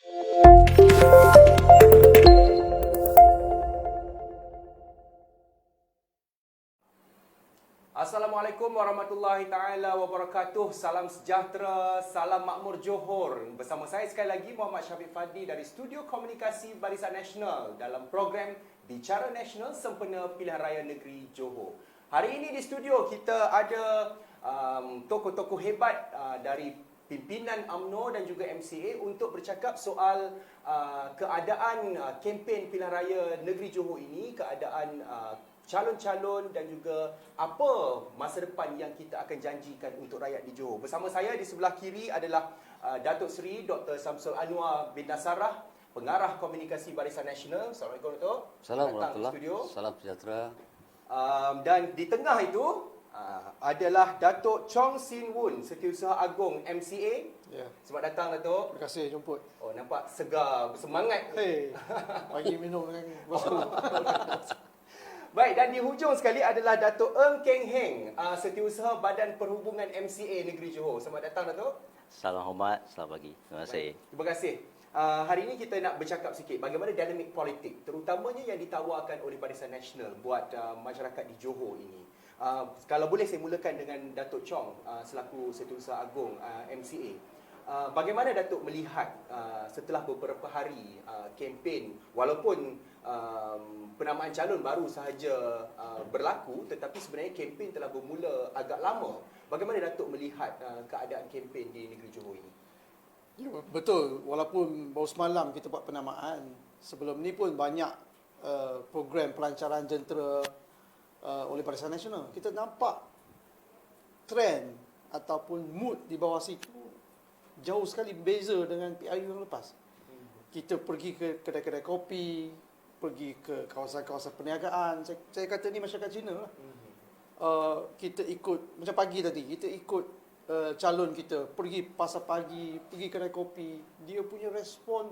Assalamualaikum warahmatullahi taala wabarakatuh. Salam sejahtera, salam makmur Johor. Bersama saya sekali lagi Muhammad Syafiq Fadli dari Studio Komunikasi Barisan Nasional dalam program Bicara Nasional Sempena Pilihan Raya Negeri Johor. Hari ini di studio kita ada tokoh-tokoh hebat dari pimpinan UMNO dan juga MCA untuk bercakap soal keadaan kempen pilihan raya negeri Johor ini, keadaan calon-calon dan juga apa masa depan yang kita akan janjikan untuk rakyat di Johor. Bersama saya di sebelah kiri adalah Datuk Seri Dr. Samsul Anwar bin Nasarah, Pengarah Komunikasi Barisan Nasional. Assalamualaikum Datuk. Assalamualaikum. Salam sejahtera. Dan di tengah itu adalah Datuk Chong Sin Woon, Setiausaha Agong MCA. Ya. Selamat datang Datuk. Terima kasih jemput. Oh, nampak segar, bersemangat. Hei, pagi minum dengan bosku. Baik, dan di hujung sekali adalah Datuk Ng Keng Heng, Setiausaha Badan Perhubungan MCA Negeri Johor. Selamat datang Datuk. Salam hormat, selamat pagi. Terima kasih. Baik, terima kasih. Hari ini kita nak bercakap sikit bagaimana dinamik politik, terutamanya yang ditawarkan oleh Barisan Nasional buat masyarakat di Johor ini. Kalau boleh saya mulakan dengan Datuk Chong selaku Setiausaha Agong MCA. Bagaimana Datuk melihat setelah beberapa hari kempen, walaupun penamaan calon baru sahaja berlaku, tetapi sebenarnya kempen telah bermula agak lama. Bagaimana Datuk melihat keadaan kempen di negeri Johor ini? Ya, betul, walaupun baru semalam kita buat penamaan, sebelum ni pun banyak program pelancaran jentera oleh Barisan Nasional. Kita nampak trend ataupun mood di bawah situ jauh sekali beza dengan PRU yang lepas. Kita pergi ke kedai-kedai kopi, pergi ke kawasan-kawasan perniagaan. Saya kata ni masyarakat Cina lah. Kita ikut, macam pagi tadi, kita ikut calon kita, pergi pasar pagi, pergi kedai kopi. Dia punya respon,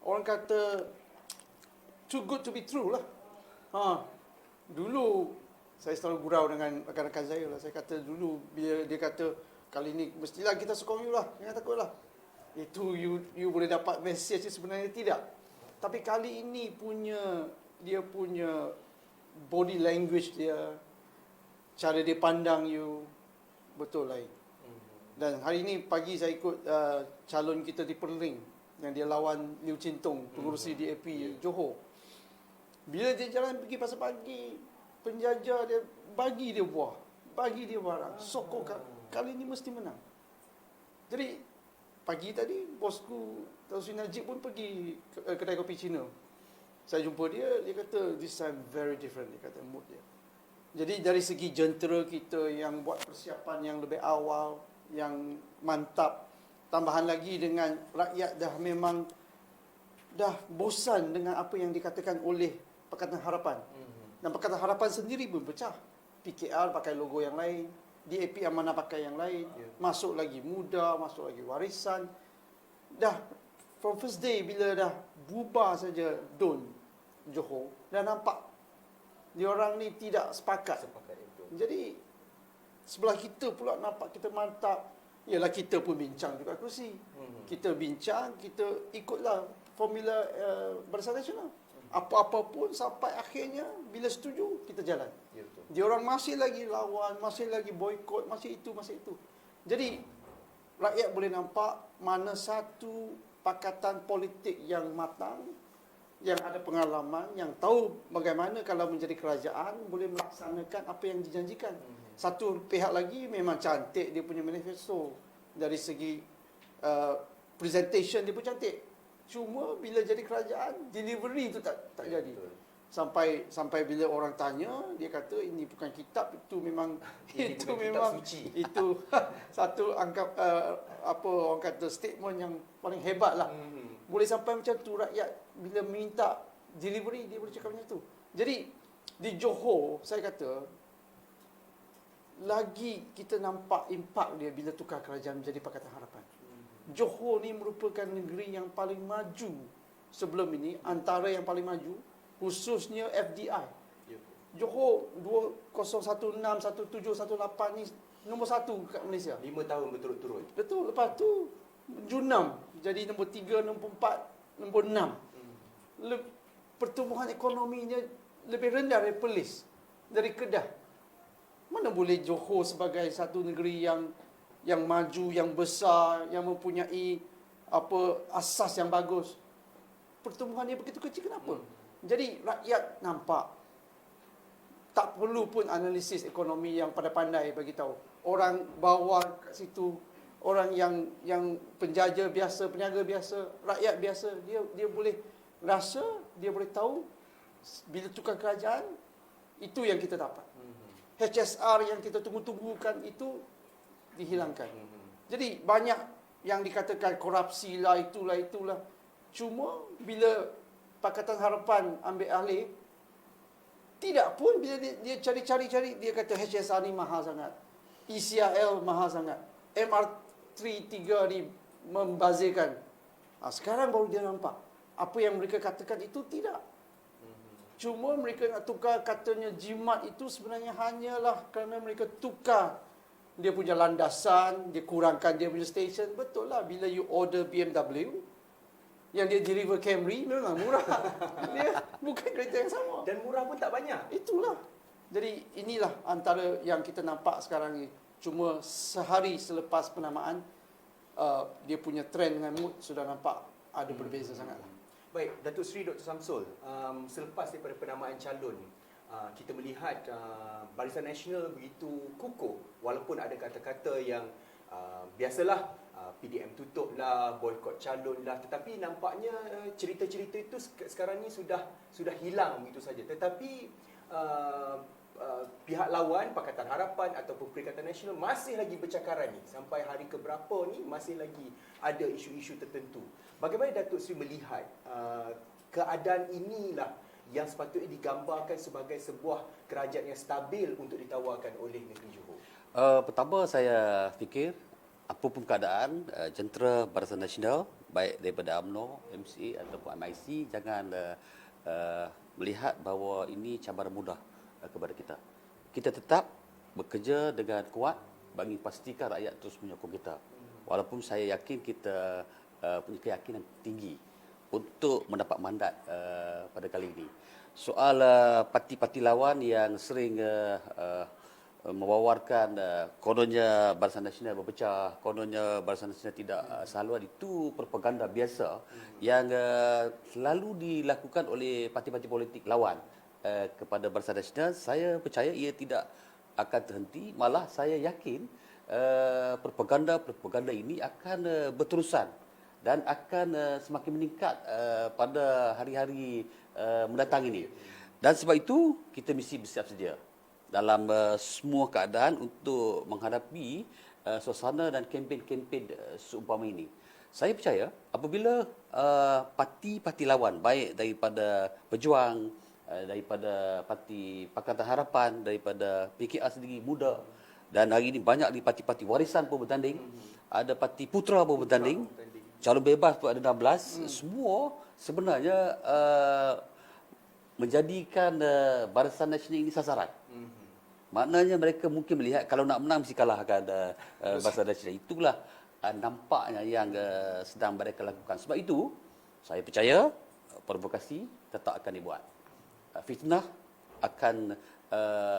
orang kata, too good to be true lah. Dulu, saya selalu gurau dengan rakan-rakan saya lah. Saya kata dulu, bila dia kata, kali ni mestilah kita sokong you lah, jangan takut lah. Itu you boleh dapat message, sebenarnya tidak. Tapi kali ini dia punya body language dia, cara dia pandang you, betul lain. Dan hari ini pagi saya ikut calon kita di Perling, yang dia lawan Liu Cintong, pengurusi DAP Johor. Bila dia jalan pergi pasar pagi, penjajah dia bagi dia buah, bagi dia barang, sokong kali ini mesti menang. Jadi pagi tadi bosku Tan Sri Najib pun pergi ke kedai kopi Cina. Saya jumpa dia kata this time very different, dia kata mood dia. Jadi dari segi jentera kita yang buat persiapan yang lebih awal, yang mantap, tambahan lagi dengan rakyat dah bosan dengan apa yang dikatakan oleh Pakatan Harapan. Dan Pakatan Harapan sendiri pun pecah. PKR pakai logo yang lain, DAP Amanah pakai yang lain, masuk lagi muda, masuk lagi warisan. Dah from first day bila dah bubar saja Don Johor, dah nampak diorang ni tidak sepakat. Jadi sebelah kita pula nampak kita mantap. Yalah, kita pun bincang juga kerusi. Kita bincang, kita ikutlah formula Barisan Nasional. Apa-apa pun sampai akhirnya bila setuju kita jalan. Diorang masih lagi lawan, masih lagi boikot, masih itu. Jadi rakyat boleh nampak mana satu pakatan politik yang matang, yang ada pengalaman, yang tahu bagaimana kalau menjadi kerajaan boleh melaksanakan apa yang dijanjikan. Satu pihak lagi memang cantik dia punya manifesto, dari segi presentation dia pun cantik. Cuma bila jadi kerajaan, delivery tu tak jadi. Sampai bila orang tanya, dia kata ini bukan kitab, itu memang itu memang suci. Itu satu anggap apa orang kata statement yang paling hebat lah. Boleh sampai macam tu, rakyat bila minta delivery dia boleh cakap macam tu. Jadi di Johor saya kata lagi kita nampak impak dia bila tukar kerajaan menjadi Pakatan Harapan. Johor ni merupakan negeri yang paling maju sebelum ini, antara yang paling maju, khususnya FDI. Johor 2016, 17, 18 ni nombor 1 kat Malaysia. 5 tahun berturut-turut. Betul. Lepas tu junam jadi nombor 3, nombor 4, nombor 6. Pertumbuhan ekonominya lebih rendah dari Perlis, dari Kedah. Mana boleh Johor sebagai satu negeri yang maju, yang besar, yang mempunyai asas yang bagus. Pertumbuhan dia begitu kecil, kenapa? Jadi rakyat nampak. Tak perlu pun analisis ekonomi yang pandai-pandai bagi tahu. Orang bawah kat situ, orang yang penjaja biasa, peniaga biasa, rakyat biasa, dia boleh rasa, dia boleh tahu bila tukar kerajaan itu yang kita dapat. HSR yang kita tunggu-tunggukan itu dihilangkan. Jadi banyak yang dikatakan korupsi lah, itulah. Cuma bila Pakatan Harapan ambil alih, tidak pun bila dia cari-cari, dia kata HSR ni mahal sangat. ECRL mahal sangat. MR3 ni membazirkan. Sekarang baru dia nampak. Apa yang mereka katakan itu tidak. Cuma mereka nak tukar katanya jimat itu sebenarnya hanyalah kerana mereka tukar dia punya landasan, dia kurangkan dia punya station. Betul lah, bila you order BMW, yang dia deliver Camry, memang murah. Dia bukan kereta yang sama. Dan murah pun tak banyak. Itulah. Jadi inilah antara yang kita nampak sekarang ni. Cuma sehari selepas penamaan, dia punya trend dengan mood sudah nampak ada berbeza sangatlah. Baik, Datuk Seri Dr. Samsul, selepas daripada penamaan calon, kita melihat Barisan Nasional begitu kukuh walaupun ada kata-kata yang biasalah PDM tutuplah, boikot calon lah, tetapi nampaknya cerita-cerita itu sekarang ni sudah hilang begitu saja. Tetapi pihak lawan Pakatan Harapan ataupun Perikatan Nasional masih lagi bercakaran ni sampai hari keberapa ni masih lagi ada isu-isu tertentu. Bagaimana Datuk Seri melihat keadaan inilah yang sepatutnya digambarkan sebagai sebuah kerajaan yang stabil untuk ditawarkan oleh negeri Johor? Pertama saya fikir apapun keadaan jentera Barisan Nasional baik daripada UMNO, MCA ataupun MIC jangan melihat bahawa ini cabaran mudah kepada kita. Kita tetap bekerja dengan kuat bagi pastikan rakyat terus menyokong kita. Walaupun saya yakin kita punya keyakinan tinggi untuk mendapat mandat pada kali ini. Soal parti-parti lawan yang sering mewawarkan kononnya Barisan Nasional berpecah, kononnya Barisan Nasional tidak sehaluan, itu propaganda biasa yang selalu dilakukan oleh parti-parti politik lawan kepada Barisan Nasional. Saya percaya ia tidak akan terhenti, malah saya yakin propaganda ini akan berterusan dan akan semakin meningkat pada hari-hari mendatang ini. Dan sebab itu kita mesti bersiap sedia dalam semua keadaan untuk menghadapi suasana dan kempen-kempen seumpama ini. Saya percaya apabila parti-parti lawan baik daripada Pejuang, daripada Parti Pakatan Harapan, daripada PKR sendiri muda, dan hari ini banyak di parti-parti warisan pun bertanding, ada Parti Putra pun bertanding, calon bebas pun ada 16, semua sebenarnya menjadikan Barisan Nasional ini sasaran. Maknanya mereka mungkin melihat kalau nak menang mesti kalahkan Barisan Nasional. Itulah nampaknya yang sedang mereka lakukan. Sebab itu saya percaya provokasi tetap akan dibuat. Fitnah akan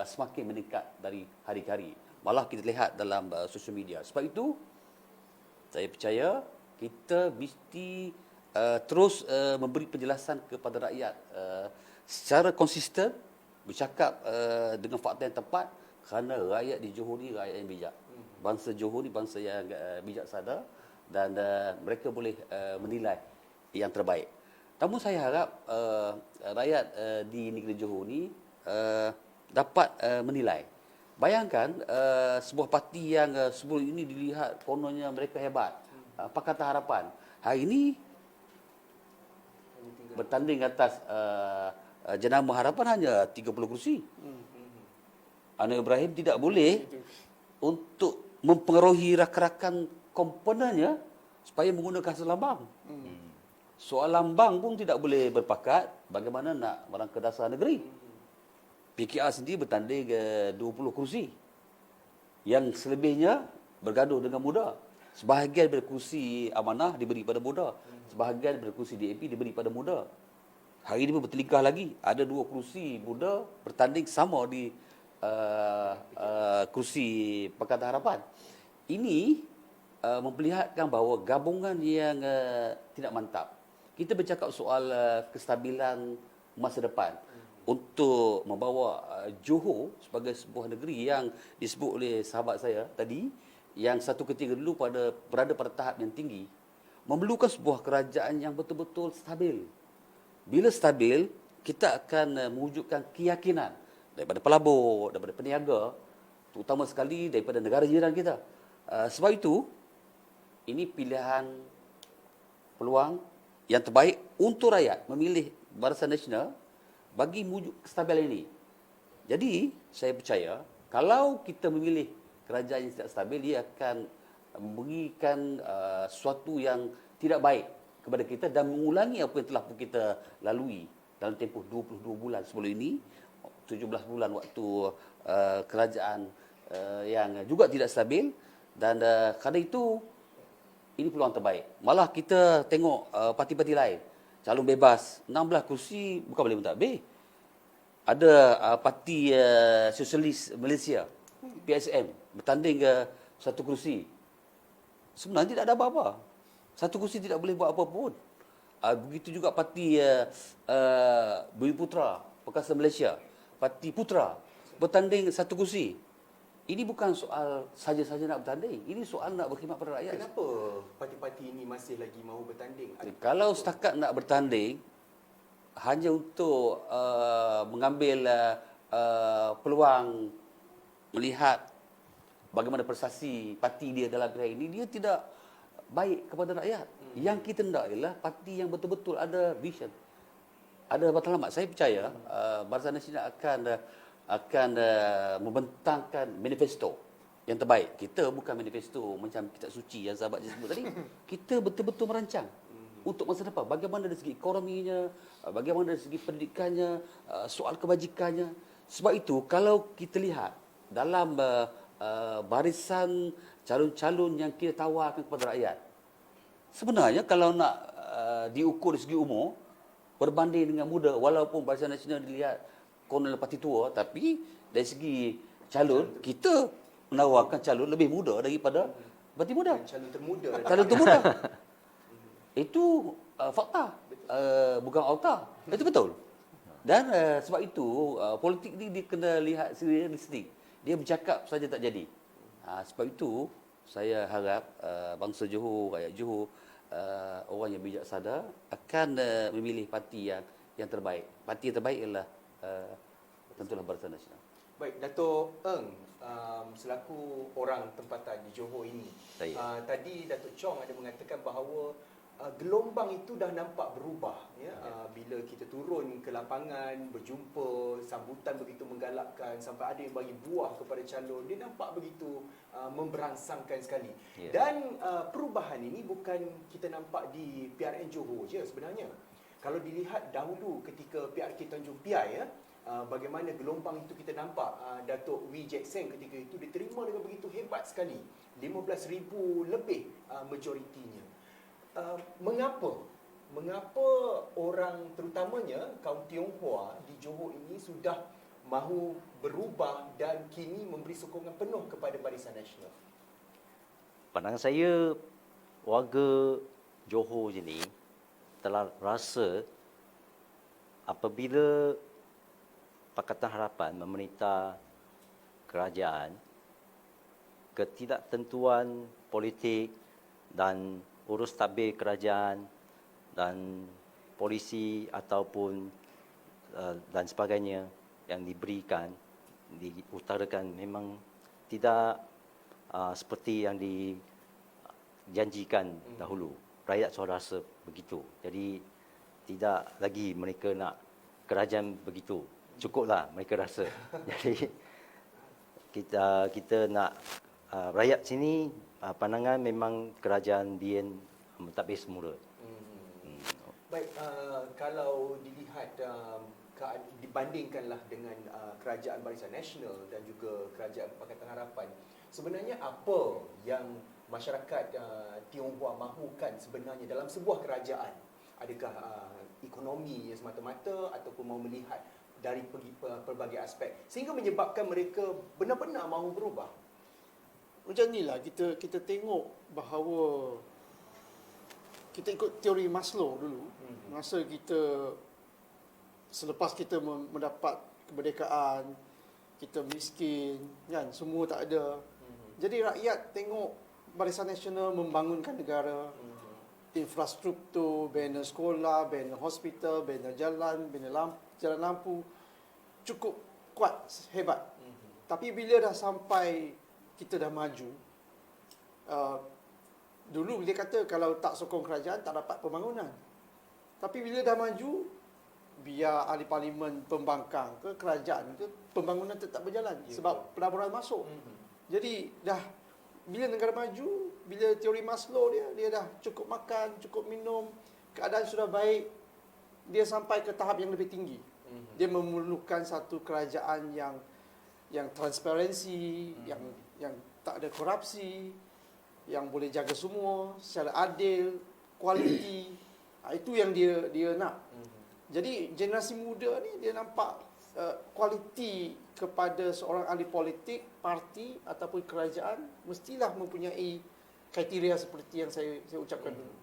semakin meningkat dari hari ke hari. Malah kita lihat dalam sosial media. Sebab itu saya percaya kita mesti terus memberi penjelasan kepada rakyat secara konsisten, bercakap dengan fakta yang tepat, kerana rakyat di Johor ni rakyat yang bijak. Bangsa Johor ni bangsa yang bijaksana dan mereka boleh menilai yang terbaik. Namun saya harap rakyat di negeri Johor ni dapat menilai. Bayangkan sebuah parti yang sebelum ini dilihat kononnya mereka hebat, Pakatan Harapan, hari ini bertanding atas jenama harapan hanya 30 kursi. Anwar Ibrahim tidak boleh untuk mempengaruhi rakan-rakan komponennya supaya menggunakan selambang. Soal lambang pun tidak boleh berpakat. Bagaimana nak merangka dasar negeri? PKR sendiri bertanding 20 kursi. Yang selebihnya bergaduh dengan muda. Sebahagian daripada kursi amanah diberi pada muda, sebahagian daripada kursi DAP diberi pada muda. Hari ini pun bertelingkah lagi, ada 2 kursi muda bertanding sama di kursi Pakatan Harapan. Ini memperlihatkan bahawa gabungan yang tidak mantap. Kita bercakap soal kestabilan masa depan untuk membawa Johor sebagai sebuah negeri yang disebut oleh sahabat saya tadi, yang satu ketika dulu berada pada tahap yang tinggi, memerlukan sebuah kerajaan yang betul-betul stabil. Bila stabil, kita akan mewujudkan keyakinan daripada pelabur, daripada peniaga, terutama sekali daripada negara jiran kita. Sebab itu, ini pilihan peluang yang terbaik untuk rakyat memilih Barisan Nasional bagi mewujud kestabilan ini. Jadi, saya percaya kalau kita memilih kerajaan yang tidak stabil, dia akan memberikan sesuatu yang tidak baik kepada kita dan mengulangi apa yang telah pun kita lalui dalam tempoh 22 bulan sebelum ini, 17 bulan waktu kerajaan yang juga tidak stabil, dan kerana itu ini peluang terbaik. Malah kita tengok parti-parti lain, calon bebas 16 kursi bukan boleh mentadbir. Ada parti Sosialis Malaysia, PSM, bertanding ke satu kursi. Sebenarnya tidak ada apa-apa. Satu kursi tidak boleh buat apa pun. Begitu juga parti Bumi Putra, Perkasa Malaysia, Parti Putra, bertanding satu kursi. Ini bukan soal saja-saja nak bertanding. Ini soal nak berkhidmat pada rakyat. Kenapa parti-parti ini masih lagi mahu bertanding? Kalau setakat nak bertanding, hanya untuk mengambil peluang melihat bagaimana prestasi parti dia dalam pilihan ini, dia tidak baik kepada rakyat. Yang kita nak ialah parti yang betul-betul ada vision, ada matlamat. Saya percaya Barisan Nasional akan membentangkan manifesto yang terbaik. Kita bukan manifesto macam kitab suci yang sahabat sebut tadi. Kita betul-betul merancang untuk masa depan. Bagaimana dari segi ekonominya, bagaimana dari segi pendidikannya, soal kebajikannya. Sebab itu, kalau kita lihat dalam barisan calon-calon yang kita tawarkan kepada rakyat, sebenarnya kalau nak diukur dari segi umur, berbanding dengan muda, walaupun Barisan Nasional dilihat konon parti tua, tapi dari segi calon, kita menawarkan calon lebih muda daripada parti muda. Calon termuda. Calon termuda. Itu fakta, bukan auta. Itu betul. Dan sebab itu, politik ni dia kena lihat secara realistik. Dia bercakap saja tak jadi. Sebab itu, saya harap bangsa Johor, rakyat Johor, orang yang bijaksana akan memilih parti yang terbaik. Parti yang terbaik ialah tentulah Barisan Nasional. Baik, Dato' Eng, selaku orang tempatan di Johor ini, tadi Dato' Chong ada mengatakan bahawa gelombang itu dah nampak berubah, ya. Bila kita turun ke lapangan, berjumpa, sambutan begitu menggalakkan, sampai ada yang bagi buah kepada calon, dia nampak begitu memberangsangkan sekali. Dan perubahan ini bukan kita nampak di PRN Johor je sebenarnya. Kalau dilihat dahulu ketika PRK Tanjung Piai, ya, bagaimana gelombang itu kita nampak, Datuk Wee Jack Seng ketika itu diterima dengan begitu hebat sekali, 15,000 lebih majoritinya. Mengapa orang terutamanya kaum Tionghoa di Johor ini sudah mahu berubah dan kini memberi sokongan penuh kepada Barisan Nasional? Pandangan saya, warga Johor ini telah rasa apabila Pakatan Harapan memerintah kerajaan, ketidaktentuan politik dan urus tabir kerajaan dan polisi ataupun dan sebagainya yang diberikan, diutarakan memang tidak seperti yang dijanjikan dahulu. Rakyat sudah rasa begitu. Jadi tidak lagi mereka nak kerajaan begitu. Cukuplah mereka rasa. Jadi kita nak rakyat sini pandangan memang kerajaan Dien mentadbir semula. Baik, kalau dilihat dibandingkanlah dengan kerajaan Barisan Nasional dan juga kerajaan Pakatan Harapan, sebenarnya apa yang masyarakat Tionghoa mahukan sebenarnya dalam sebuah kerajaan? Adakah ekonomi semata-mata ataupun mau melihat dari pelbagai aspek sehingga menyebabkan mereka benar-benar mahu berubah? Macam ni lah, kita tengok bahawa kita ikut teori Maslow dulu. Masa kita, selepas kita mendapat kemerdekaan, kita miskin, kan, semua tak ada. Jadi rakyat tengok Barisan Nasional membangunkan negara, infrastruktur, bina sekolah, bina hospital, bina jalan, jalan lampu, cukup kuat, hebat. Tapi bila dah sampai kita dah maju, dulu dia kata kalau tak sokong kerajaan tak dapat pembangunan. Tapi bila dah maju, biar ahli parlimen pembangkang ke kerajaan ke, pembangunan tetap berjalan sebab pelaburan masuk. Jadi dah bila negara maju, bila teori Maslow dia dah cukup makan, cukup minum, keadaan sudah baik, dia sampai ke tahap yang lebih tinggi. Dia memerlukan satu kerajaan yang transparansi, yang tak ada korupsi, yang boleh jaga semua secara adil, kualiti. Itu yang dia nak. Jadi generasi muda ni dia nampak kualiti kepada seorang ahli politik, parti ataupun kerajaan mestilah mempunyai kriteria seperti yang saya ucapkan dulu.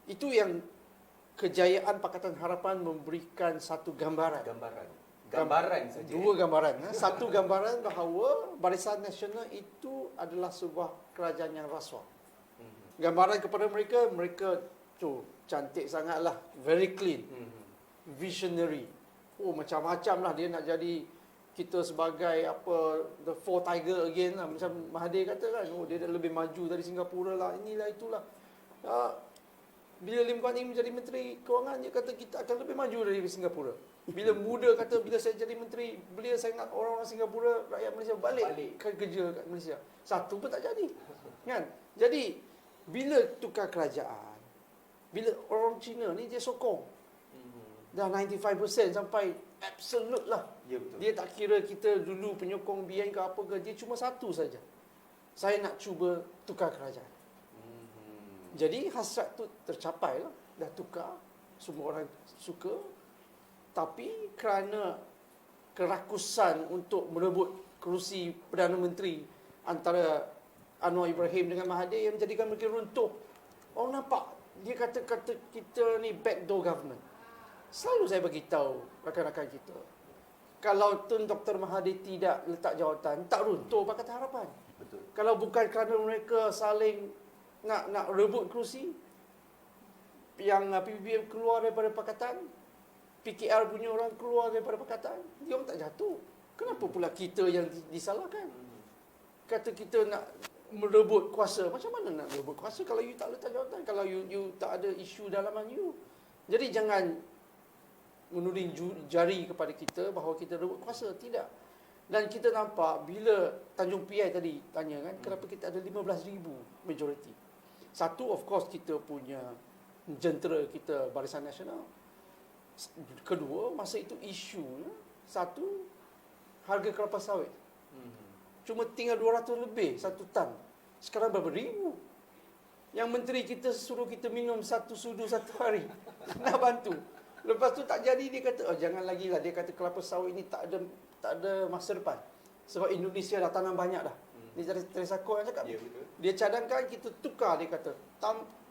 Itu yang kejayaan Pakatan Harapan memberikan satu gambaran saja. Dua gambaran. Satu gambaran bahawa Barisan Nasional itu adalah sebuah kerajaan yang rasuah. Gambaran kepada mereka cantik sangatlah, very clean, visionary. Macam-macam lah dia nak jadi kita sebagai the four tiger again lah, macam Mahathir kata kan. Dia dah lebih maju dari Singapura lah, inilah itulah. Bila Lim Kuan Yew menjadi Menteri Kewangan, dia kata kita akan lebih maju dari Singapura. Bila muda kata bila saya jadi menteri, beliau saya nak orang-orang Singapura, rakyat Malaysia balik kerja kat Malaysia. Satu pun tak jadi. Kan? Jadi bila tukar kerajaan, bila orang Cina ni dia sokong. Dah 95% sampai absolute lah. Ya, betul. Dia tak kira kita dulu penyokong BN ke apa ke, dia cuma satu saja. Saya nak cuba tukar kerajaan. Jadi hasrat tu tercapai lah. Dah tukar, semua orang suka. Tapi kerana kerakusan untuk merebut kerusi Perdana Menteri antara Anwar Ibrahim dengan Mahathir yang menjadikan mereka runtuh. Orang nampak, dia kata kita ni backdoor government. Selalu saya bagi tahu rakan-rakan kita, kalau Tun Dr. Mahathir tidak letak jawatan, tak runtuh Pakatan Harapan. Betul. Kalau bukan kerana mereka saling nak rebut kerusi, yang PBBM keluar daripada Pakatan, PKR punya orang keluar daripada Pakatan, dia orang tak jatuh. Kenapa pula kita yang disalahkan? Kata kita nak merebut kuasa. Macam mana nak merebut kuasa kalau you tak letak jawatan, kalau you tak ada isu dalaman you? Jadi jangan menuding jari kepada kita bahawa kita rebut kuasa. Tidak. Dan kita nampak bila Tanjung Piai tadi tanya kan, kenapa kita ada 15,000 majoriti. Satu, of course, kita punya jentera kita Barisan Nasional. Kedua, masa itu isunya, satu, harga kelapa sawit. Cuma tinggal 200 lebih satu tan. Sekarang berapa ribu? Yang menteri kita suruh kita minum satu sudu satu hari. Nak bantu. Lepas tu tak jadi, dia kata, jangan lagi lah. Dia kata kelapa sawit ni tak ada masa depan. Sebab Indonesia dah tanam banyak dah. Dia jadi Teresa Kong yang cakap. Ya, betul. Dia cadangkan, kita tukar, dia kata.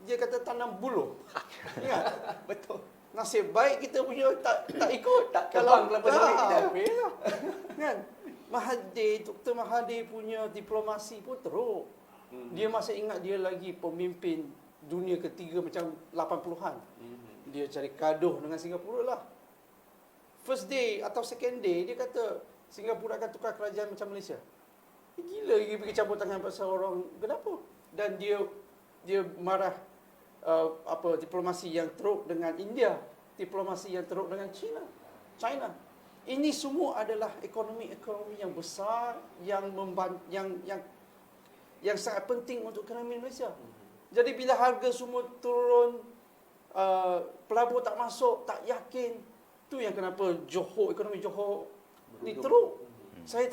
Dia kata tanam buluh. Ingat? Betul. Nasib baik kita punya tak ikut. Tak tebang kelapa sawit kita. Kan? Dr. Mahathir punya diplomasi pun teruk. Dia masih ingat dia lagi pemimpin dunia ketiga macam 80-an. Dia cari gaduh dengan Singapura lah. First day atau second day, dia kata Singapura akan tukar kerajaan macam Malaysia. Gila lagi pergi campur tangan pasal orang kenapa? Dan dia marah diplomasi yang teruk dengan India, diplomasi yang teruk dengan China. Ini semua adalah ekonomi yang besar yang sangat penting untuk ekonomi Malaysia. Jadi bila harga semua turun, pelabur tak masuk, tak yakin, tu yang kenapa ekonomi Johor ni teruk. Saya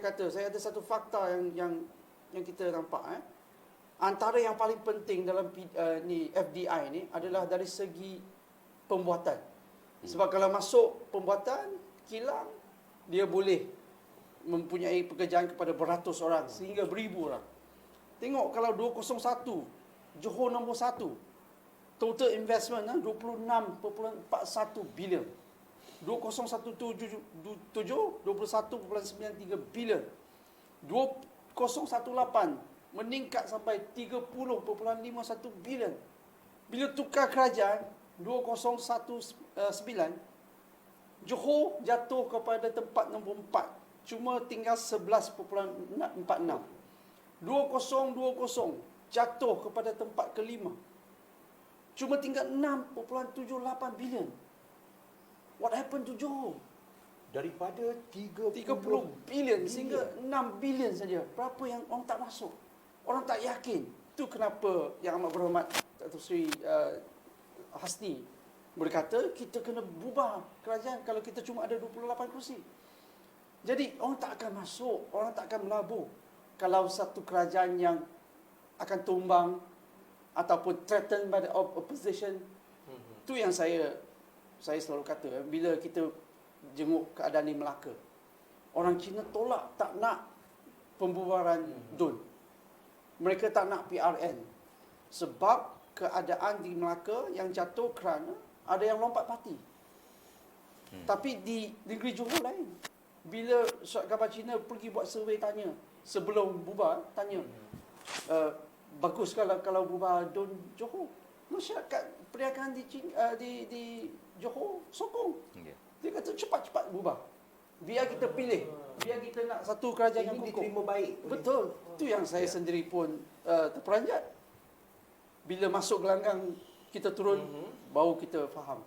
kata saya ada satu fakta yang yang kita nampak antara yang paling penting dalam ni FDI ni adalah dari segi pembuatan. Sebab kalau masuk pembuatan kilang, dia boleh mempunyai pekerjaan kepada beratus orang sehingga beribu orang. Tengok kalau 201 Johor nombor 1, total investment 26.41 bilion. 2017 21.93 bilion. 2018 meningkat sampai 30.51 bilion. Bila tukar kerajaan 2019, Johor jatuh kepada tempat nombor 4, cuma tinggal 11.46. 2020 jatuh kepada tempat kelima, cuma tinggal 6.78 bilion. What happened to Johor? Daripada 30 30 bilion sehingga 6 bilion saja. Berapa yang orang tak masuk? Orang tak yakin. Itu kenapa Yang Amat Berhormat Datuk Seri Hasni berkata kita kena bubar kerajaan kalau kita cuma ada 28 kerusi. Jadi orang tak akan masuk, orang tak akan melabur kalau satu kerajaan yang akan tumbang ataupun threatened by the opposition. Itu yang saya selalu kata bila kita jenguk keadaan di Melaka. Orang Cina tolak, tak nak pembubaran DUN. Mereka tak nak PRN. Sebab keadaan di Melaka yang jatuh kerana ada yang lompat parti. Tapi di negeri Johor lain. Bila Surat Khabar Cina pergi buat survey tanya, sebelum bubar, tanya, bagus kalau bubar DUN Johor. Masyarakat perniagaan di Johor sokong. Dia kata cepat-cepat bubar. Biar kita pilih. Biar kita nak satu kerajaan yang Ini kukuh. diterima baik. Betul. Itu yang saya sendiri pun terperanjat. Bila masuk gelanggang kita turun, baru kita faham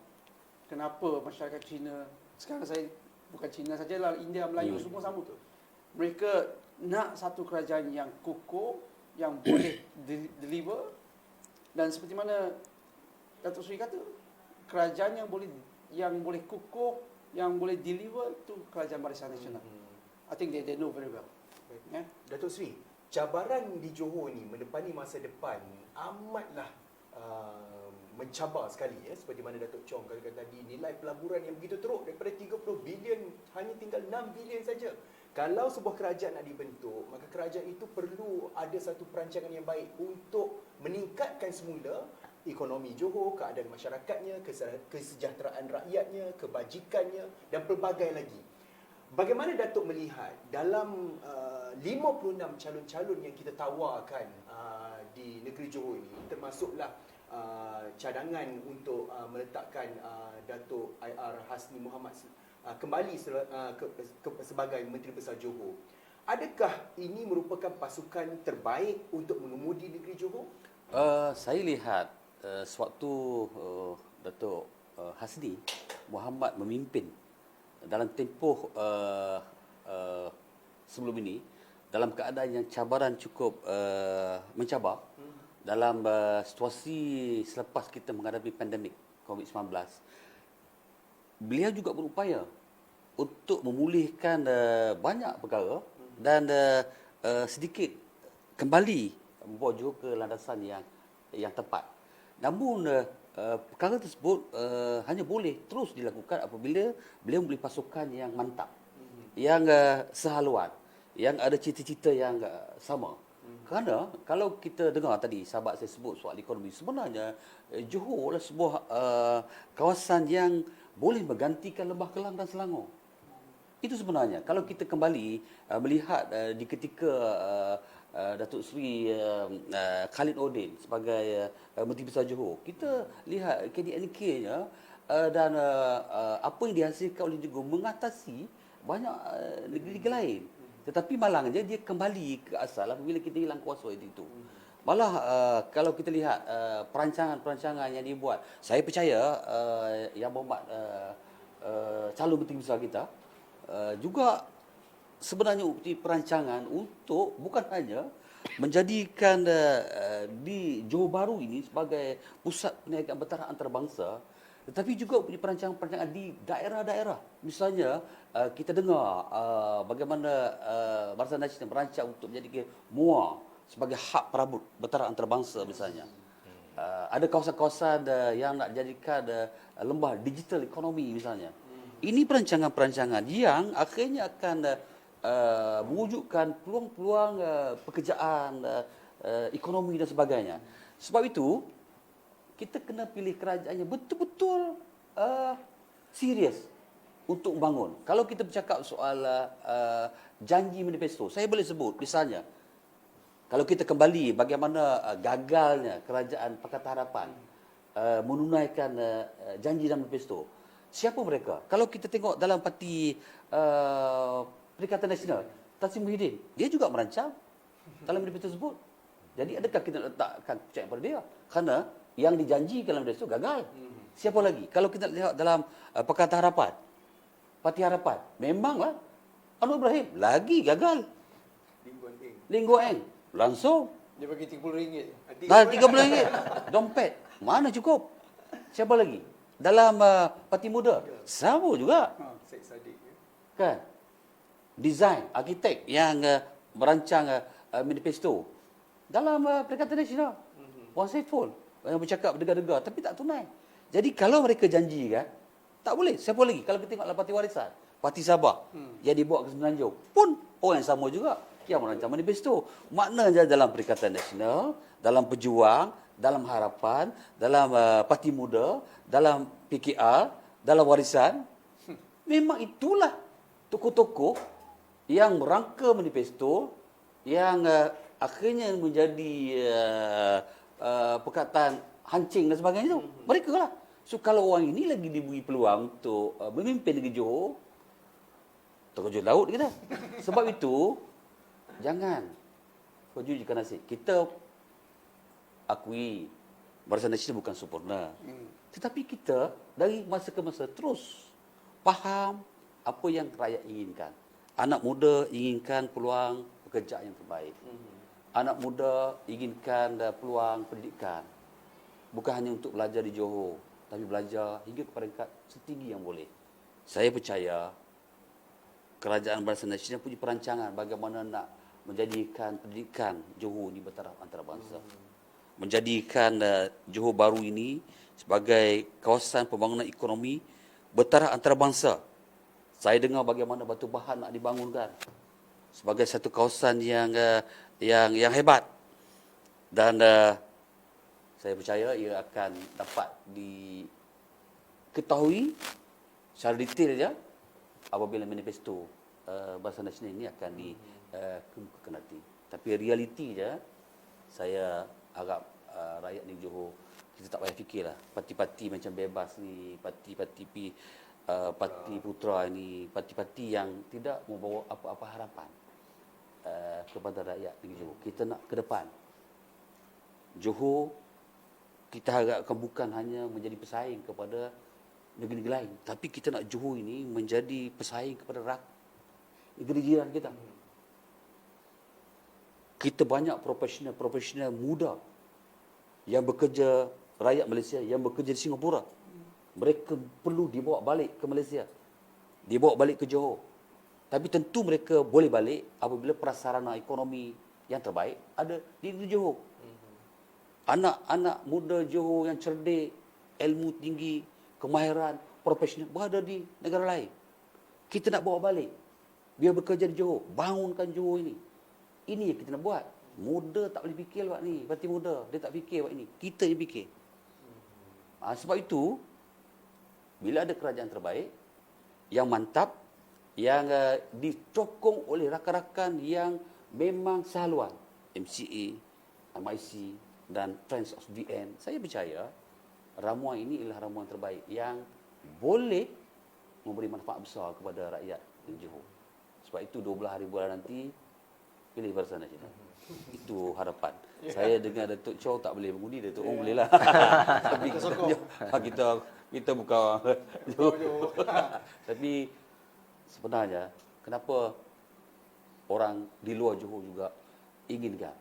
kenapa masyarakat Cina, sekarang saya bukan Cina sajalah, India, Melayu semua sama. Mereka nak satu kerajaan yang kukuh, yang boleh deliver. Dan seperti mana Datuk Seri kata, kerajaan yang boleh kukuh, yang boleh deliver, itu kerajaan Barisan Nasional. I think they know very well. Yeah? Datuk Seri, cabaran di Johor ni menepani masa depan amatlah mencabar sekali seperti mana Datuk Chong katakan tadi, nilai pelaburan yang begitu teruk daripada 30 bilion hanya tinggal 6 bilion saja. Kalau sebuah kerajaan nak dibentuk, maka kerajaan itu perlu ada satu perancangan yang baik untuk meningkatkan semula ekonomi Johor, keadaan masyarakatnya, kesejahteraan rakyatnya, kebajikannya dan pelbagai lagi. Bagaimana Datuk melihat dalam 56 calon-calon yang kita tawarkan di negeri Johor ini, termasuklah cadangan untuk meletakkan Datuk IR Hasni Mohamad kembali sebagai Menteri Besar Johor. Adakah ini merupakan pasukan terbaik untuk mengemudi negeri Johor? Saya lihat sewaktu Datuk Hasni Mohamad memimpin dalam tempoh sebelum ini, dalam keadaan yang cabaran cukup mencabar, dalam situasi selepas kita menghadapi pandemik COVID-19, beliau juga berupaya untuk memulihkan banyak perkara dan sedikit kembali membawa Johor ke landasan yang tepat. Namun perkara tersebut hanya boleh terus dilakukan apabila beliau membeli pasukan yang mantap, yang sehaluan, yang ada cita-cita yang sama. Kerana kalau kita dengar tadi sahabat saya sebut soal ekonomi, sebenarnya Johor adalah sebuah kawasan yang boleh menggantikan Lembah Kelang dan Selangor. Itu sebenarnya kalau kita kembali melihat di ketika Datuk Seri Khalid Odin sebagai Menteri Besar Johor, kita lihat KDNK-nya dan apa yang dihasilkan oleh Johor mengatasi banyak negeri-negeri lain. Tetapi malangnya dia kembali ke asal apabila kita hilang kuasa itu. Malah kalau kita lihat perancangan-perancangan yang dibuat, saya percaya Yang Berhormat calon Menteri Besar kita juga sebenarnya perancangan untuk bukan hanya menjadikan di Johor Bahru ini sebagai pusat perniagaan bertaraf antarabangsa, tetapi juga punya perancangan-perancangan di daerah-daerah. Misalnya kita dengar bagaimana Barisan Nasional merancang untuk menjadikan MUA sebagai hak perabot betara antarabangsa misalnya. Ada kawasan-kawasan yang nak jadikan lembah digital ekonomi misalnya. Ini perancangan-perancangan yang akhirnya akan mewujudkan peluang-peluang pekerjaan, ekonomi dan sebagainya. Sebab itu, kita kena pilih kerajaan yang betul-betul serius untuk membangun. Kalau kita bercakap soal janji manifesto, saya boleh sebut misalnya, kalau kita kembali bagaimana gagalnya kerajaan Pakatan Harapan menunaikan janji dan manifesto. Siapa mereka? Kalau kita tengok dalam parti Perikatan Nasional, Tan Sri Muhyiddin, dia juga merancang dalam manifesto tersebut. Jadi adakah kita letakkan kepercayaan pada dia? Kerana yang dijanjikan dalam manifesto gagal. Siapa lagi? Kalau kita lihat dalam Pakatan Harapan, Parti Harapan, memanglah Anwar Ibrahim lagi gagal. Lim Guo Eng langsung Dia bagi RM30. dah RM30. Dompet mana cukup? Siapa lagi? Dalam Parti Muda sama juga. Syed Saddiq. Kan? Desain, arkitek yang merancang manifesto dalam Perikatan Nasional. Wan Saiful yang bercakap berdegar-degar tapi tak tunai. Jadi kalau mereka janji kan, tak boleh. Siapa lagi? Kalau kita tengok Parti Warisan, Parti Sabah yang dibawa ke Semenanjung pun orang yang sama juga yang merancang manifesto. Maknanya dalam Perikatan Nasional, dalam Pejuang, dalam Harapan, dalam Parti Muda, dalam PKR, dalam Warisan, memang itulah tokoh-tokoh yang merangka manifesto yang akhirnya menjadi perkataan hancing dan sebagainya itu. Mereka lah. So kalau orang ini lagi diberi peluang untuk memimpin negeri Johor, terkejut laut kita. Sebab itu, jangan perjudikan nasib. Kita akui Barisan Nasional bukan sempurna. Tetapi kita dari masa ke masa terus faham apa yang rakyat inginkan. Anak muda inginkan peluang pekerjaan yang terbaik. Anak muda inginkan peluang pendidikan. Bukan hanya untuk belajar di Johor, tapi belajar hingga ke peringkat setinggi yang boleh. Saya percaya kerajaan Barisan Nasional punya perancangan bagaimana nak menjadikan pendidikan Johor ini bertaraf antarabangsa. Menjadikan Johor Bahru ini sebagai kawasan pembangunan ekonomi bertaraf antarabangsa. Saya dengar bagaimana Batu Bahan nak dibangunkan sebagai satu kawasan yang hebat, dan saya percaya ia akan dapat diketahui secara detail ya apabila manifesto Barisan Nasional ini akan dikemukakan nanti. Tapi realiti je, saya harap rakyat di Johor kita tak payah fikirlah parti-parti macam bebas ni, parti Putra ini, parti-parti yang tidak membawa apa-apa harapan kepada rakyat negeri Johor. Kita nak ke depan. Johor kita harapkan bukan hanya menjadi pesaing kepada negeri-negeri lain, tapi kita nak Johor ini menjadi pesaing kepada negeri jiran kita. Kita banyak profesional muda yang bekerja, rakyat Malaysia yang bekerja di Singapura. Mereka perlu dibawa balik ke Malaysia, dibawa balik ke Johor. Tapi tentu mereka boleh balik apabila prasarana ekonomi yang terbaik ada di Johor. Anak-anak muda Johor yang cerdik, ilmu tinggi, kemahiran, profesional berada di negara lain. Kita nak bawa balik. Biar bekerja di Johor, bangunkan Johor ini. Ini yang kita nak buat. Muda tak boleh fikir buat ni, parti muda dia tak fikir buat ini. Kita yang fikir. Sebab itu bila ada kerajaan terbaik yang mantap, yang disokong oleh rakan-rakan yang memang sehaluan, MCA, MIC dan Friends of DN, saya percaya ramuan ini ialah ramuan terbaik yang boleh memberi manfaat besar kepada rakyat di Johor. Sebab itu 12 hari bulan nanti pilih Barisan Nasional. Itu harapan. Saya dengar Datuk Chow tak boleh mengundi, Datuk Ong boleh lah. Tapi kita bukan tapi sebenarnya kenapa orang di luar Johor juga inginkan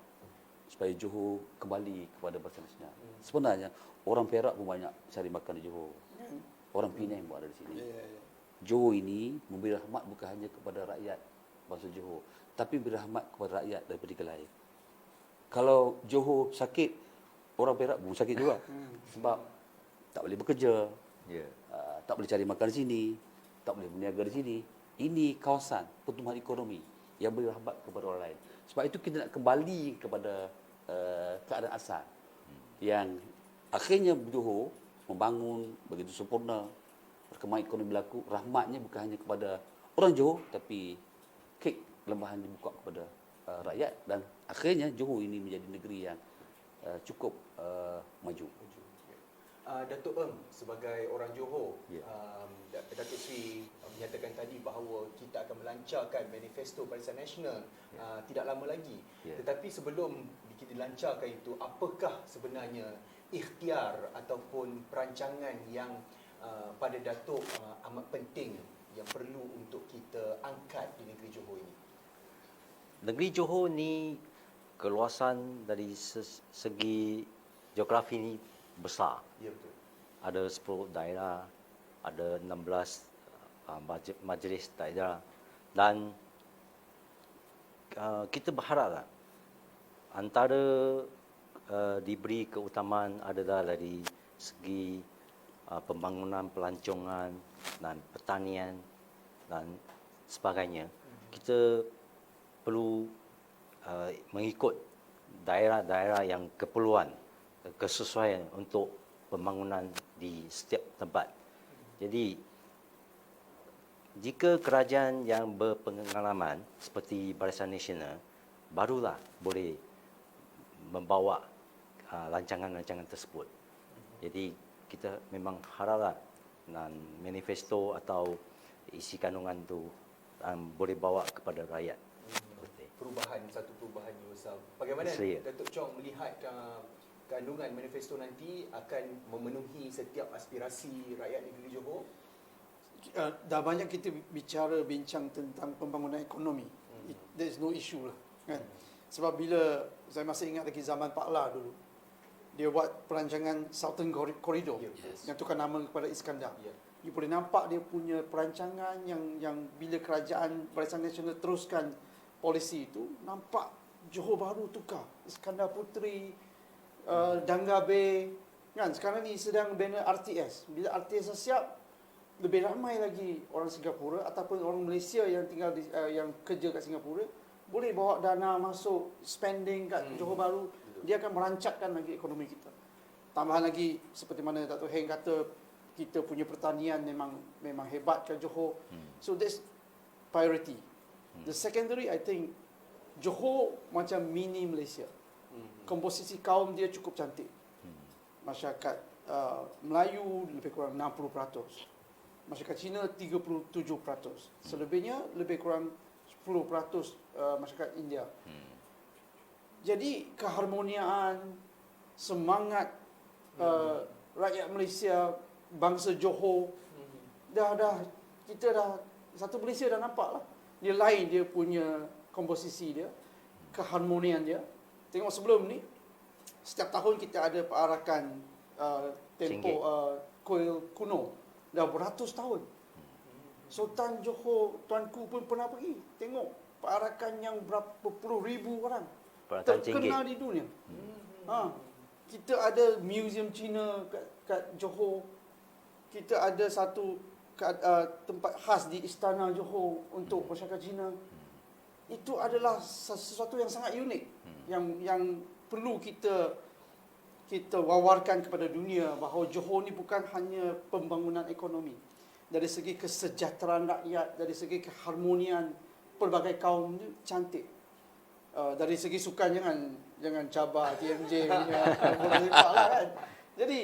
supaya Johor kembali kepada barisan nasional. Sebenarnya orang Perak pun banyak cari makan di Johor. Orang Penang pun ada di sini. Johor ini memberi rahmat bukan hanya kepada rakyat bangsa Johor, tapi beri rahmat kepada rakyat daripada negara lain. Kalau Johor sakit, orang Perak pun sakit juga. Sebab tak boleh bekerja, Ya. tak boleh cari makan di sini, tak boleh berniaga di sini. Ini kawasan pertumbuhan ekonomi yang beri rahmat kepada orang lain. Sebab itu kita nak kembali kepada keadaan asal yang akhirnya Johor membangun begitu sempurna, perkembangan ekonomi berlaku, rahmatnya bukan hanya kepada orang Johor tapi kek lembahan dibuka kepada rakyat, dan akhirnya Johor ini menjadi negeri yang cukup maju. Datuk Eng sebagai orang Johor, Ya. Datuk Sri menyatakan tadi bahawa kita akan melancarkan manifesto Barisan Nasional tidak lama lagi. Ya. Tetapi sebelum kita lancarkan itu, apakah sebenarnya ikhtiar ataupun perancangan yang pada Datuk amat penting yang perlu untuk kita angkat di negeri Johor ini? Negeri Johor ni keluasan dari segi geografi ni besar. Ya, betul. Ada 10 daerah, ada 16 majlis daerah, dan kita berharap antara diberi keutamaan adalah dari segi pembangunan pelancongan dan pertanian dan sebagainya. Kita perlu mengikut daerah-daerah yang keperluan, kesesuaian untuk pembangunan di setiap tempat. Jadi, jika kerajaan yang berpengalaman seperti Barisan Nasional barulah boleh membawa rancangan-rancangan tersebut. Jadi, kita memang haraplah dan manifesto atau isi kandungan itu boleh bawa kepada rakyat. Satu perubahan yang besar. Bagaimana Saya. Datuk Chong melihat kandungan manifesto nanti akan memenuhi setiap aspirasi rakyat negeri Johor? Dah banyak kita bincang tentang pembangunan ekonomi. There is no issue lah, kan? Sebab bila saya masih ingat lagi zaman Pak La dulu, dia buat perancangan Southern Corridor, Yes. yang tukar nama kepada Iskandar. Ya. You boleh nampak dia punya perancangan yang bila kerajaan Barisan Nasional teruskan polisi itu, nampak Johor Bahru tukar, Iskandar Puteri, Danggar Bay, kan? Sekarang ni sedang bina RTS. Bila RTS dah siap, lebih ramai lagi orang Singapura ataupun orang Malaysia yang tinggal yang kerja kat Singapura boleh bawa dana masuk spending kat Johor Bahru. Dia akan merancakkan lagi ekonomi kita. Tambahan lagi seperti mana Datuk Heng kata, kita punya pertanian memang hebat kat Johor. So that's priority. The secondary, I think Johor macam mini Malaysia. Komposisi kaum dia cukup cantik. Masyarakat Melayu lebih kurang 60%. Masyarakat Cina 37%. Selebihnya lebih kurang 10% masyarakat India. Jadi keharmoniaan, semangat rakyat Malaysia, bangsa Johor, kita dah satu Malaysia dah nampak lah. Dia lain dia punya komposisi dia, keharmonian dia. Tengok sebelum ni, setiap tahun kita ada perarakan tempoh kuil kuno. Dah beratus tahun. Sultan Johor, Tuanku pun pernah pergi. Tengok perarakan yang berapa puluh ribu orang. Perarakan Terkenal Cengkit. di dunia. Kita ada museum Cina kat Johor. Kita ada satu tempat khas di Istana Johor untuk masyarakat Cina. Itu adalah sesuatu yang sangat unik, yang perlu kita wawarkan kepada dunia bahawa Johor ni bukan hanya pembangunan ekonomi. Dari segi kesejahteraan rakyat, dari segi keharmonian pelbagai kaum ni cantik. Dari segi sukan jangan cabar TMJ punya bola sepak lah kan. Jadi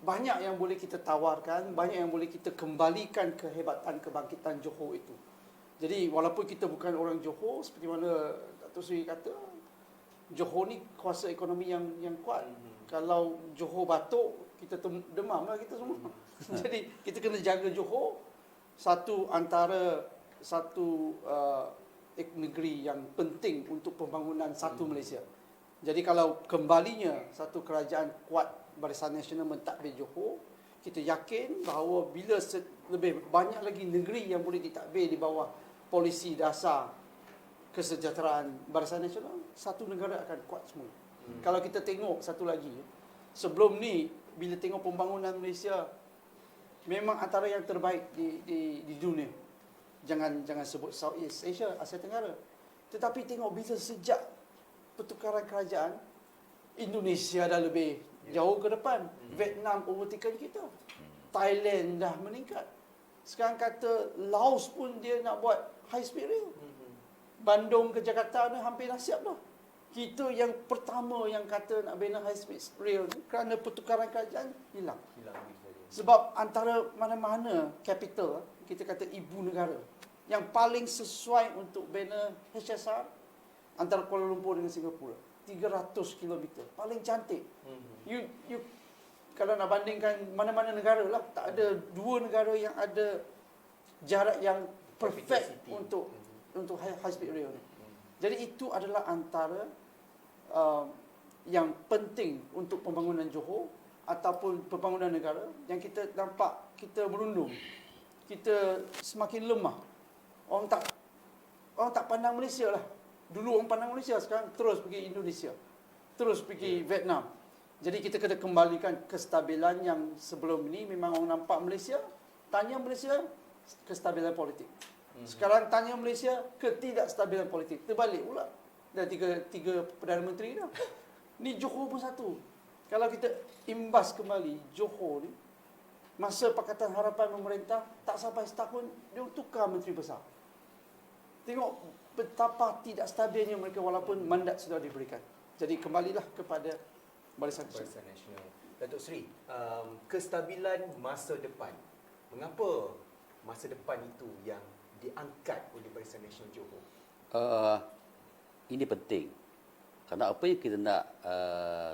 banyak yang boleh kita tawarkan, banyak yang boleh kita kembalikan kehebatan kebangkitan Johor itu. Jadi walaupun kita bukan orang Johor, seperti mana Datuk Seri kata, Johor ni kuasa ekonomi yang kuat. Kalau Johor batuk, kita demam lah kita semua. Jadi kita kena jaga Johor, antara satu negeri yang penting untuk pembangunan satu Malaysia. Jadi kalau kembalinya satu kerajaan kuat Barisan Nasional mentadbir Johor, kita yakin bahawa bila lebih banyak lagi negeri yang boleh ditadbir di bawah polisi dasar kesejahteraan Barisan Nasional, satu negara akan kuat semula. Kalau kita tengok satu lagi, sebelum ni bila tengok pembangunan Malaysia memang antara yang terbaik di dunia. Jangan sebut Southeast Asia, Asia Tenggara. Tetapi tengok bila sejak pertukaran kerajaan, Indonesia dah lebih jauh ke depan. Vietnam overtaken kita. Thailand dah meningkat. Sekarang kata Laos pun dia nak buat high speed rail. Bandung ke Jakarta ni hampir dah siap dah. Kita yang pertama yang kata nak bina high speed rail ni kerana pertukaran kerajaan hilang. Sebab antara mana-mana capital, kita kata ibu negara, yang paling sesuai untuk bina HSR antara Kuala Lumpur dengan Singapura, 300 km, paling cantik. You kalau nak bandingkan mana-mana negara lah, tak ada dua negara yang ada jarak yang perfect untuk high speed rail ni. Jadi itu adalah antara yang penting untuk pembangunan Johor ataupun pembangunan negara yang kita nampak kita merundung. Kita semakin lemah. Orang tak pandang Malaysia lah. Dulu orang pandang Malaysia, sekarang terus pergi Indonesia. Terus pergi Vietnam. Jadi kita kena kembalikan kestabilan yang sebelum ini memang orang nampak Malaysia, tanya Malaysia kestabilan politik. Sekarang tanya Malaysia ketidakstabilan politik. Terbalik pula. Dah tiga Perdana Menteri dah. Ni Johor pun satu. Kalau kita imbas kembali Johor ni, masa Pakatan Harapan memerintah, tak sampai setahun, dia tukar Menteri Besar. Tengok betapa tidak stabilnya mereka walaupun mandat sudah diberikan. Jadi kembalilah kepada Barisan Nasional. Datuk Seri, kestabilan masa depan. Mengapa masa depan itu yang diangkat oleh Barisan Nasional Johor? Ini penting. Kerana apa yang kita nak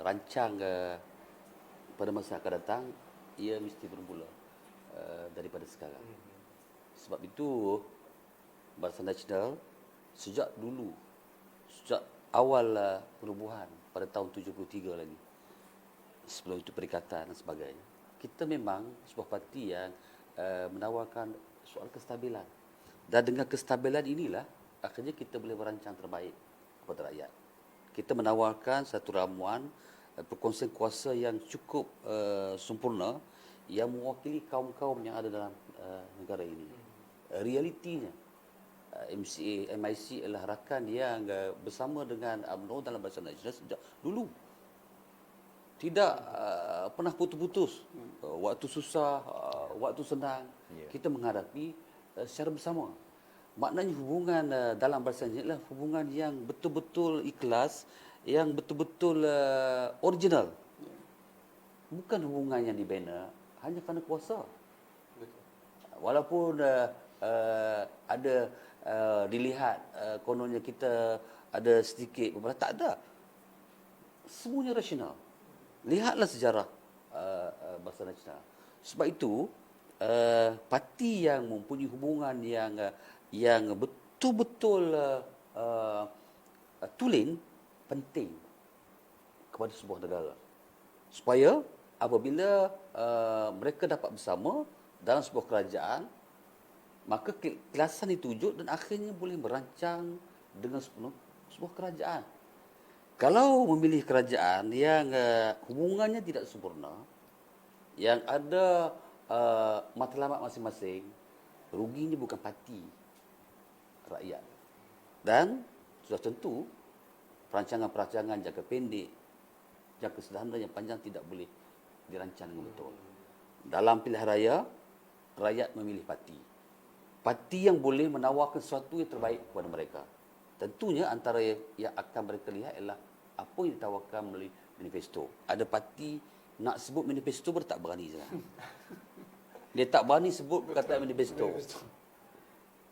rancang pada masa akan datang, ia mesti bermula daripada sekarang. Sebab itu Barisan Nasional sejak dulu, sejak awal penubuhan pada tahun 73 lagi, sebelum itu perikatan dan sebagainya, kita memang sebuah parti yang menawarkan soal kestabilan. Dan dengan kestabilan inilah akhirnya kita boleh merancang terbaik kepada rakyat. Kita menawarkan satu ramuan perkongsian kuasa yang cukup sempurna yang mewakili kaum-kaum yang ada dalam negara ini. Realitinya, MIC adalah rakan yang bersama dengan UMNO dalam Barisan Nasional sejak dulu. Tidak pernah putus-putus. Waktu susah, waktu senang, kita menghadapi secara bersama. Maknanya hubungan dalam Barisan Nasional adalah hubungan yang betul-betul ikhlas, yang betul-betul original. Bukan hubungan yang dibina hanya kerana kuasa. Walaupun ada dilihat kononnya kita ada sedikit beberapa, tak ada. Semuanya rasional. Lihatlah sejarah Barisan Nasional. Sebab itu parti yang mempunyai hubungan yang betul-betul tulen penting kepada sebuah negara. Supaya apabila mereka dapat bersama dalam sebuah kerajaan, maka keikhlasan itu wujud dan akhirnya boleh merancang dengan sepenuh sebuah kerajaan. Kalau memilih kerajaan yang hubungannya tidak sempurna, yang ada matlamat masing-masing, ruginya bukan parti, rakyat. Dan sudah tentu perancangan-perancangan jangka pendek, jangka sederhana yang panjang tidak boleh dirancang dengan betul. Dalam pilihan raya, rakyat memilih parti. Parti yang boleh menawarkan sesuatu yang terbaik kepada mereka. Tentunya antara yang akan mereka lihat ialah apa yang ditawarkan melalui manifesto. Ada parti nak sebut manifesto pun tak berani sekarang. Dia tak berani sebut perkataan manifesto.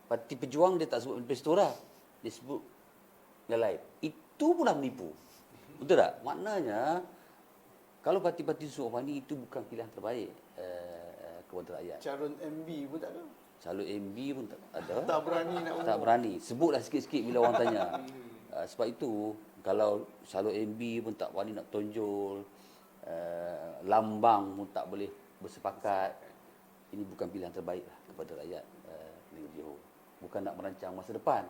Parti Pejuang dia tak sebut manifesto dah. Dia sebut yang lain. Itu pun dah menipu. Betul tak? Maknanya kalau parti-parti Suruhmani itu bukan pilihan terbaik kepada rakyat. Calon MB pun tak ada. Calon MB pun tak ada. Tak berani nak Tak berani. Sebutlah sikit-sikit bila orang tanya. Sebab itu kalau Salo MB pun tak wani nak tonjol, lambang pun tak boleh bersepakat, ini bukan pilihan terbaik lah kepada rakyat negeri Johor. Bukan nak merancang masa depan,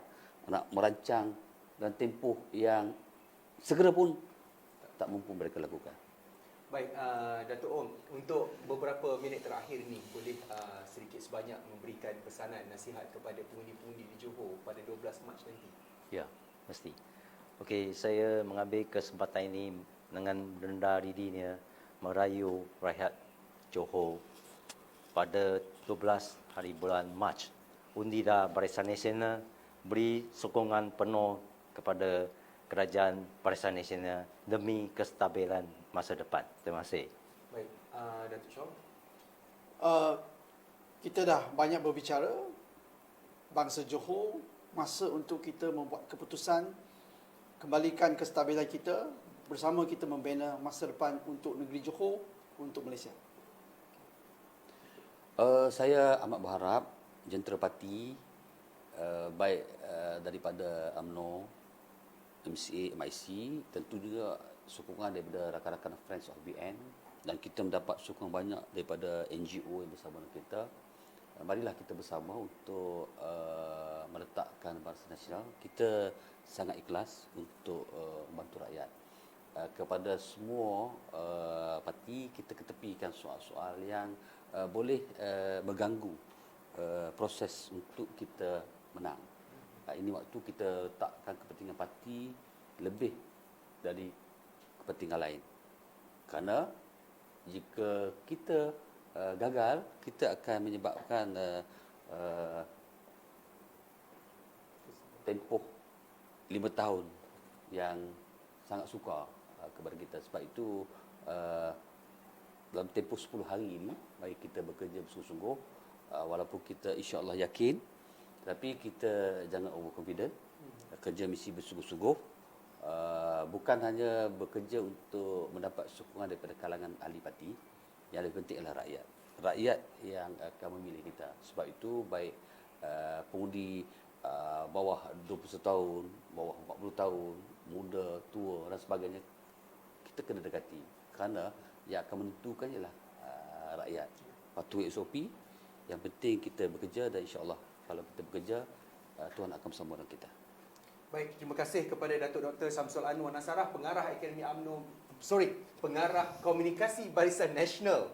nak merancang dan tempoh yang segera pun tak mampu mereka lakukan. Baik, Datuk Ong, untuk beberapa minit terakhir ni, boleh sedikit sebanyak memberikan pesanan, nasihat kepada pengundi-pengundi di Johor pada 12 Mac nanti? Ya, mesti. Okey, saya mengambil kesempatan ini dengan rendah dirinya merayu rakyat Johor pada 12 hari bulan Mac. Undilah Barisan Nasional beri sokongan penuh kepada Kerajaan Barisan Nasional demi kestabilan masa depan. Terima kasih. Baik, Datuk Chong. Kita dah banyak berbicara, bangsa Johor, masa untuk kita membuat keputusan, kembalikan kestabilan kita, bersama kita membina masa depan untuk negeri Johor, untuk Malaysia. Saya amat berharap jentera parti, baik daripada UMNO, MCA, MIC, tentu juga sokongan daripada rakan-rakan Friends of BN, dan kita mendapat sokongan banyak daripada NGO yang bersama dengan kita. Marilah kita bersama untuk meletakkan Barisan Nasional. Kita sangat ikhlas untuk membantu rakyat. Kepada semua parti, kita ketepikan soal-soal yang boleh mengganggu proses untuk kita menang. Ini waktu kita letakkan kepentingan parti lebih dari kepentingan lain. Kerana jika kita gagal, kita akan menyebabkan tempoh 5 tahun yang sangat sukar kepada kita. Sebab itu dalam tempoh 10 hari ini, mari kita bekerja bersungguh-sungguh, walaupun kita insya-Allah yakin, tapi kita jangan overconfident. Kerja misi bersungguh-sungguh, bukan hanya bekerja untuk mendapat sokongan daripada kalangan ahli parti, yang lebih penting adalah rakyat. Rakyat yang akan memilih kita. Sebab itu baik pengundi bawah 21 tahun, bawah 40 tahun, muda, tua dan sebagainya, kita kena dekati. Kerana yang akan menentukan ialah rakyat. Patuhi SOP, yang penting kita bekerja, dan insya-Allah kalau kita bekerja, Tuhan akan bersama dengan kita. Baik, terima kasih kepada Datuk Dr. Samsul Anwar Nasarah, Pengarah Akademi Pengarah Komunikasi Barisan Nasional.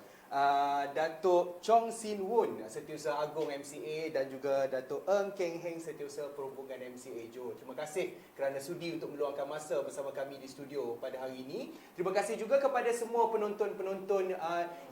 Datuk Chong Sin Woon, Setiausaha Agong MCA, dan juga Datuk Ng Keng Heng, Setiausaha Perhubungan MCA Johor. Terima kasih kerana sudi untuk meluangkan masa bersama kami di studio pada hari ini. Terima kasih juga kepada semua penonton-penonton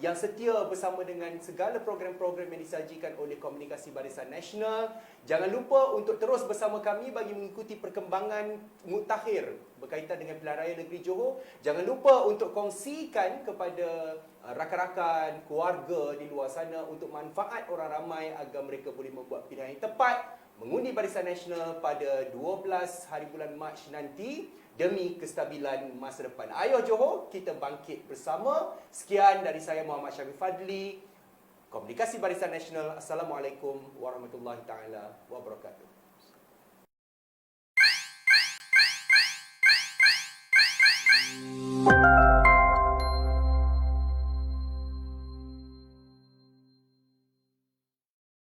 yang setia bersama dengan segala program-program yang disajikan oleh Komunikasi Barisan Nasional. Jangan lupa untuk terus bersama kami bagi mengikuti perkembangan mutakhir berkaitan dengan pilihan raya negeri Johor. Jangan lupa untuk kongsikan kepada rakan-rakan, keluarga di luar sana untuk manfaat orang ramai agar mereka boleh membuat pilihan yang tepat mengundi Barisan Nasional pada 12 hari bulan Mac nanti demi kestabilan masa depan. Ayo Johor, kita bangkit bersama. Sekian dari saya, Muhammad Syafiq Fadli, Komunikasi Barisan Nasional. Assalamualaikum warahmatullahi taala wabarakatuh.